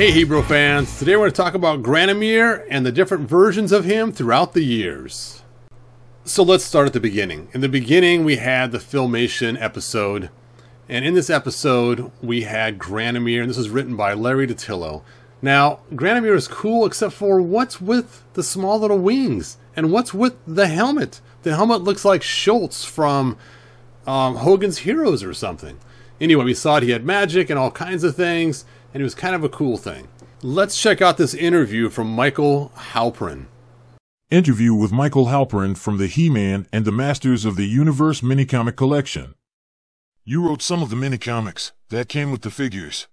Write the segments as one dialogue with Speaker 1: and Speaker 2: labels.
Speaker 1: Hey Hebrew fans, today we're going to talk about Granamyr and the different versions of him throughout the years. So let's start at the beginning. In the beginning we had the Filmation episode, and in this episode we had Granamyr, and this was written by Larry DiTillo. Now, Granamyr is cool except for what's with the small little wings, and what's with the helmet. The helmet looks like Schultz from Hogan's Heroes or something. Anyway, we saw he had magic and all kinds of things, and it was kind of a cool thing. Let's check out this interview from Michael Halperin.
Speaker 2: Interview with Michael Halperin from the He-Man and the Masters of the Universe minicomic collection. You wrote some of the minicomics that came with the figures.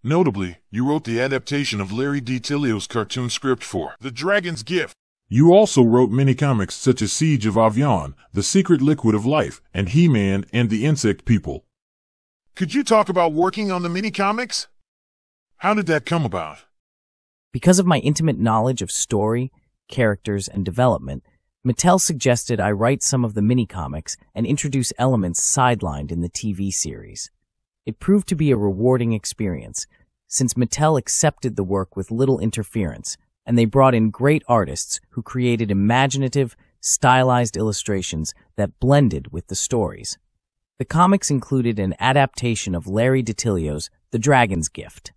Speaker 2: Notably, you wrote the adaptation of Larry DiTillo's cartoon script for The Dragon's Gift. You also wrote minicomics such as Siege of Avion, The Secret Liquid of Life, and He-Man and the Insect People. Could you talk about working on the minicomics? How did that come about?
Speaker 3: Because of my intimate knowledge of story, characters, and development, Mattel suggested I write some of the minicomics and introduce elements sidelined in the TV series. It proved to be a rewarding experience, since Mattel accepted the work with little interference, and they brought in great artists who created imaginative, stylized illustrations that blended with the stories. The comics included an adaptation of Larry DiTillo's The Dragon's Gift.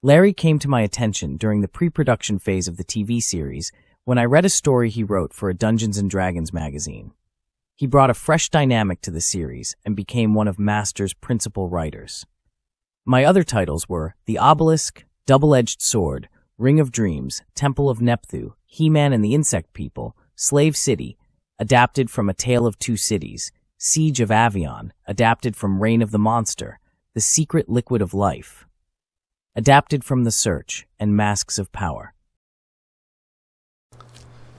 Speaker 3: Larry came to my attention during the pre-production phase of the TV series when I read a story he wrote for a Dungeons & Dragons magazine. He brought a fresh dynamic to the series and became one of Master's principal writers. My other titles were The Obelisk, Double-Edged Sword, Ring of Dreams, Temple of Nepthu, He-Man and the Insect People, Slave City, adapted from A Tale of Two Cities, Siege of Avion, adapted from Reign of the Monster, The Secret Liquid of Life, adapted from The Search, and Masks of Power.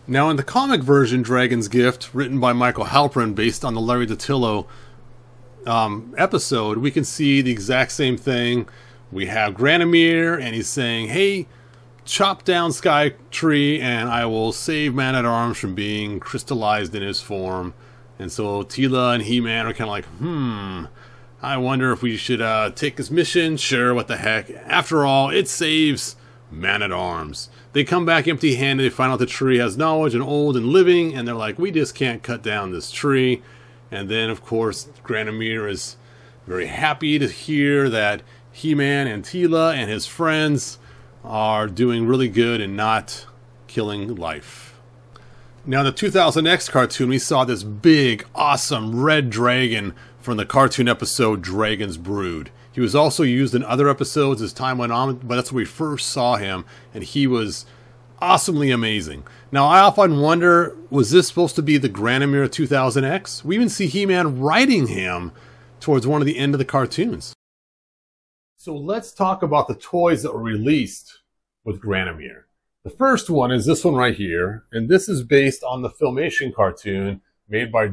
Speaker 1: Now in the comic version, Dragon's Gift, written by Michael Halperin based on the Larry DiTillo episode, we can see the exact same thing. We have Granamyr, and he's saying, hey, chop down Sky Tree and I will save Man-at-Arms from being crystallized in his form. And so Teela and He-Man are kind of like, I wonder if we should take this mission. Sure, what the heck. After all, it saves Man-at-Arms. They come back empty-handed. They find out the tree has knowledge and old and living, and they're like, we just can't cut down this tree. And then, of course, Granamyr is very happy to hear that He-Man and Teela and his friends are doing really good and not killing life. Now, in the 2000X cartoon, we saw this big, awesome red dragon from the cartoon episode Dragon's Brood. He was also used in other episodes as time went on, but that's where we first saw him, and he was awesomely amazing. Now, I often wonder, was this supposed to be the Granamyr 2000X? We even see He-Man riding him towards one of the end of the cartoons. So let's talk about the toys that were released with Granamyr. The first one is this one right here, and this is based on the Filmation cartoon made by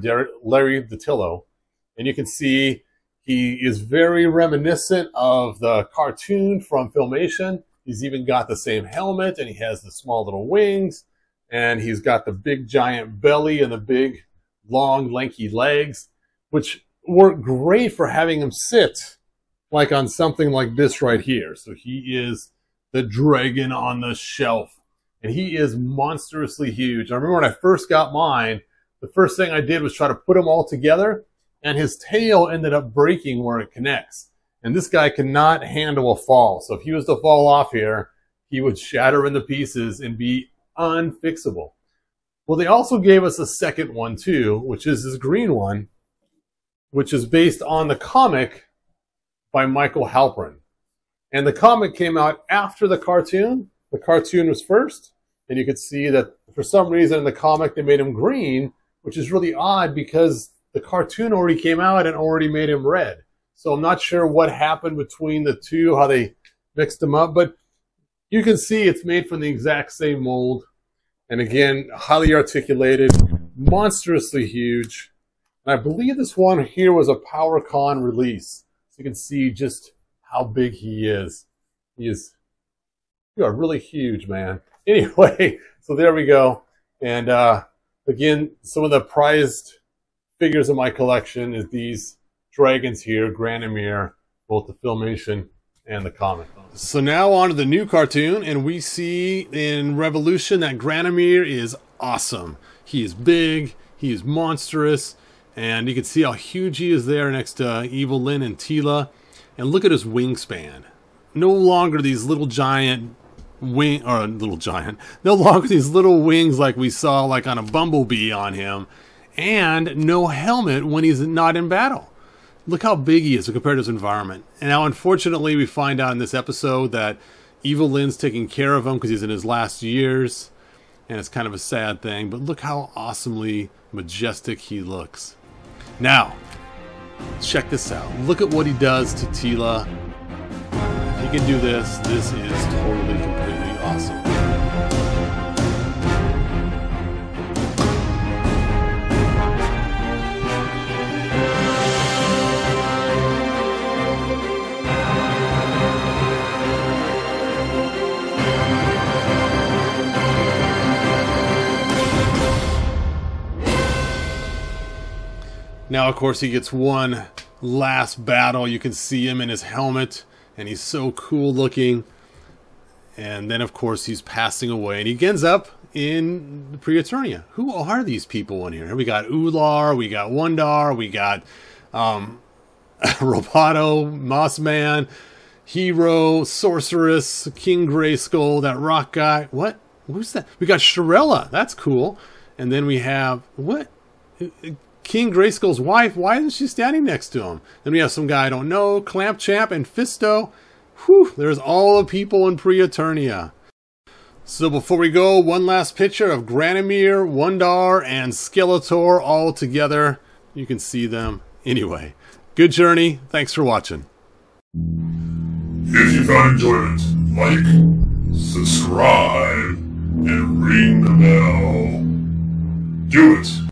Speaker 1: Larry DiTillo. And you can see he is very reminiscent of the cartoon from Filmation. He's even got the same helmet, and he has the small little wings, and he's got the big giant belly and the big long lanky legs, which work great for having him sit like on something like this right here. So he is the dragon on the shelf. And he is monstrously huge. I remember when I first got mine, the first thing I did was try to put them all together, and his tail ended up breaking where it connects. And this guy cannot handle a fall. So if he was to fall off here, he would shatter into pieces and be unfixable. Well, they also gave us a second one too, which is this green one, which is based on the comic by Michael Halperin. And the comic came out after the cartoon. The cartoon was first, and you could see that for some reason in the comic they made him green, which is really odd because the cartoon already came out and already made him red. So I'm not sure what happened between the two, how they mixed them up, but you can see it's made from the exact same mold. And again, highly articulated, monstrously huge. And I believe this one here was a PowerCon release. So you can see just how big he is. You are really huge, man. Anyway, so there we go. And again, some of the prized figures in my collection is these dragons here, Granamyr, both the Filmation And the comic. So now on to the new cartoon, and we see in Revolution that Granamyr is awesome. He is big, he is monstrous, and you can see how huge he is there next to Evil Lyn and Teela. And look at his wingspan. No longer these little giant no longer these little wings like we saw like on a bumblebee on him, and no helmet when he's not in battle. Look how big he is compared to his environment. And now, unfortunately, we find out in this episode that Evil Lyn's taking care of him because he's in his last years. And it's kind of a sad thing. But look how awesomely majestic he looks. Now, check this out. Look at what he does to Teela. If he can do this, this is totally, completely awesome. Now, of course, he gets one last battle. You can see him in his helmet, and he's so cool looking. And then, of course, he's passing away, and he ends up in Pre-Eternia. Who are these people in here? We got Ular, we got Wundar, we got Roboto, Mossman, Hero, Sorceress, King Grayskull, that rock guy. What? Who's that? We got Shirella. That's cool. And then we have... what? King Grayskull's wife. Why isn't she standing next to him? Then we have some guy I don't know, Clamp Champ and Fisto. Whew, there's all the people in Pre-Eternia. So before we go, one last picture of Granamyr, Wundar, and Skeletor all together. You can see them. Anyway, good journey. Thanks for watching.
Speaker 2: If you found enjoyment, like, subscribe, and ring the bell. Do it!